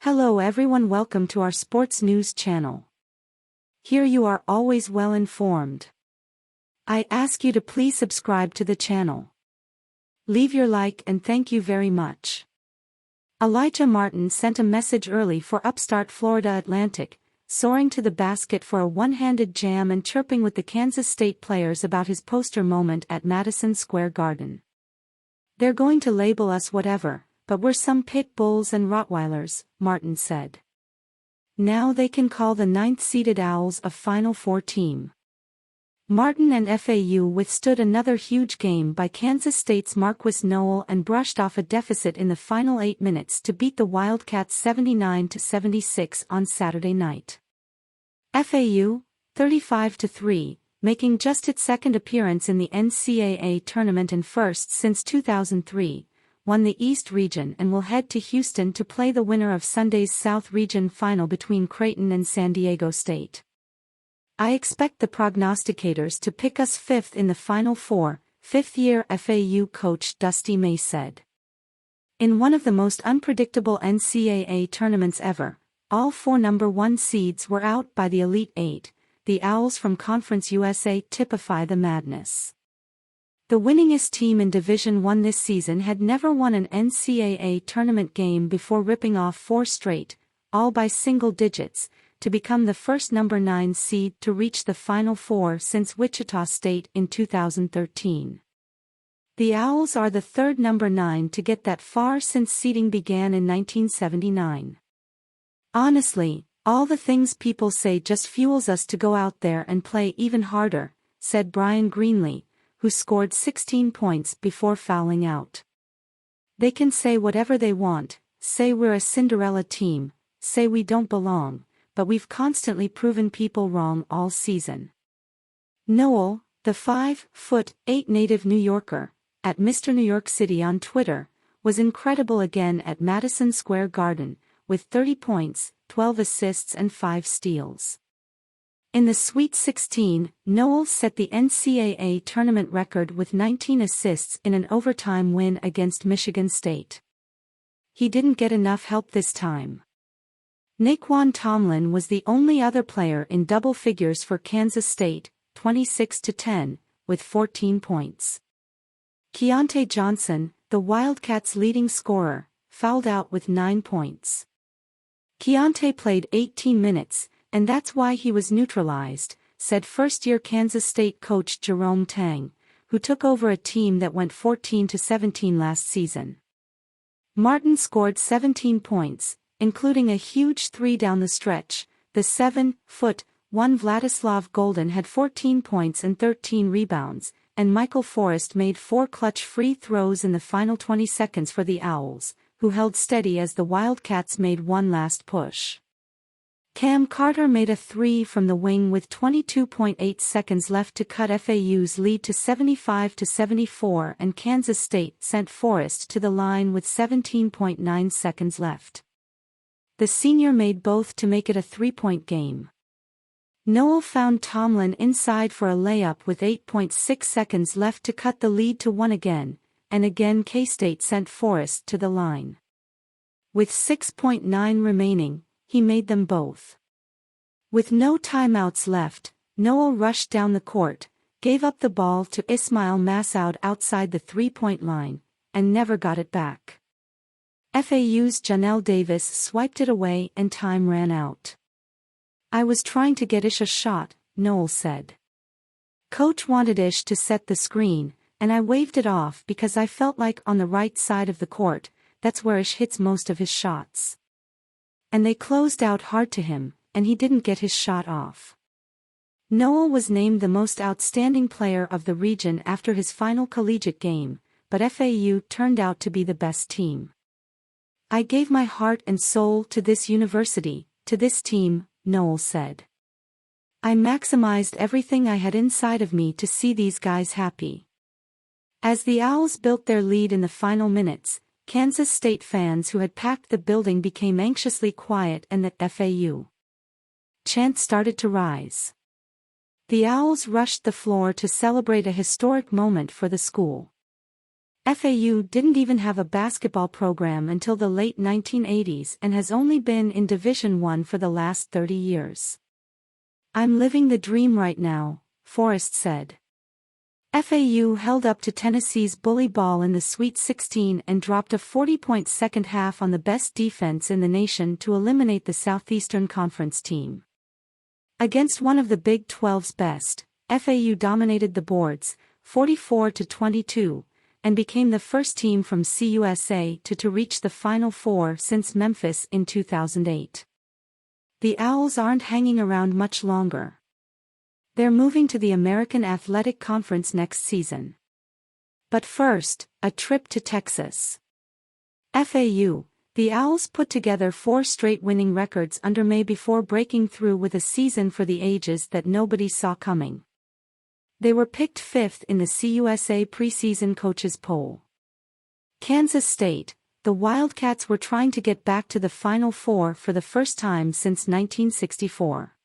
Hello everyone, welcome to our sports news channel. Here you are always well informed. I ask you to please subscribe to the channel. Leave your like and thank you very much. Elijah Martin sent a message early for upstart Florida Atlantic, soaring to the basket for a one-handed jam and chirping with the Kansas State players about his poster moment at Madison Square Garden. "They're going to label us whatever, but we're some pit bulls and Rottweilers," Martin said. Now they can call the 9th-seeded Owls a Final Four team. Martin and FAU withstood another huge game by Kansas State's Marquis Nowell and brushed off a deficit in the final 8 minutes to beat the Wildcats 79-76 on Saturday night. FAU, 35-3, making just its second appearance in the NCAA tournament and first since 2003, won the East Region and will head to Houston to play the winner of Sunday's South Region final between Creighton and San Diego State. "I expect the prognosticators to pick us fifth in the Final Four," fifth-year FAU coach Dusty May said. In one of the most unpredictable NCAA tournaments ever, all four number 1 seeds were out by the Elite Eight. The Owls from Conference USA typify the madness. The winningest team in Division I this season had never won an NCAA tournament game before ripping off 4 straight, all by single digits, to become the first number 9 seed to reach the Final Four since Wichita State in 2013. The Owls are the third number 9 to get that far since seeding began in 1979. "Honestly, all the things people say just fuels us to go out there and play even harder," said Brian Greenlee, who scored 16 points before fouling out. "They can say whatever they want, say we're a Cinderella team, say we don't belong, but we've constantly proven people wrong all season." Nowell, the 5'8" native New Yorker, at Mr. New York City on Twitter, was incredible again at Madison Square Garden, with 30 points, 12 assists and 5 steals. In the Sweet 16, Nowell set the NCAA tournament record with 19 assists in an overtime win against Michigan State. He didn't get enough help this time. Nae'Qwan Tomlin was the only other player in double figures for Kansas State, 26-10, with 14 points. Keontae Johnson, the Wildcats' leading scorer, fouled out with 9 points. Keontae played 18 minutes, and that's why he was neutralized, said first-year Kansas State coach Jerome Tang, who took over a team that went 14-17 last season. Martin scored 17 points, including a huge 3 down the stretch. The 7'1" Vladislav Golden had 14 points and 13 rebounds, and Michael Forrest made 4 clutch free throws in the final 20 seconds for the Owls, who held steady as the Wildcats made one last push. Cam Carter made a 3 from the wing with 22.8 seconds left to cut FAU's lead to 75-74, and Kansas State sent Forrest to the line with 17.9 seconds left. The senior made both to make it a 3-point game. Nowell found Tomlin inside for a layup with 8.6 seconds left to cut the lead to 1 again, and again K-State sent Forrest to the line. With 6.9 remaining, he made them both. With no timeouts left, Nowell rushed down the court, gave up the ball to Ismail Massoud outside the 3-point line, and never got it back. FAU's Janelle Davis swiped it away and time ran out. "I was trying to get Ish a shot," Nowell said. "Coach wanted Ish to set the screen, and I waved it off because I felt like on the right side of the court, that's where Ish hits most of his shots. And they closed out hard to him, and he didn't get his shot off." Nowell was named the most outstanding player of the region after his final collegiate game, but FAU turned out to be the best team. "I gave my heart and soul to this university, to this team," Nowell said. "I maximized everything I had inside of me to see these guys happy." As the Owls built their lead in the final minutes, Kansas State fans who had packed the building became anxiously quiet and the FAU chant started to rise. The Owls rushed the floor to celebrate a historic moment for the school. FAU didn't even have a basketball program until the late 1980s and has only been in Division I for the last 30 years. "I'm living the dream right now," Forrest said. FAU held up to Tennessee's bully ball in the Sweet 16 and dropped a 40-point second half on the best defense in the nation to eliminate the Southeastern Conference team. Against one of the Big 12's best, FAU dominated the boards, 44-22, and became the first team from CUSA to reach the Final Four since Memphis in 2008. The Owls aren't hanging around much longer. They're moving to the American Athletic Conference next season. But first, a trip to Texas. FAU, the Owls put together 4 straight winning records under May before breaking through with a season for the ages that nobody saw coming. They were picked 5th in the CUSA preseason coaches poll. Kansas State, the Wildcats were trying to get back to the Final Four for the first time since 1964.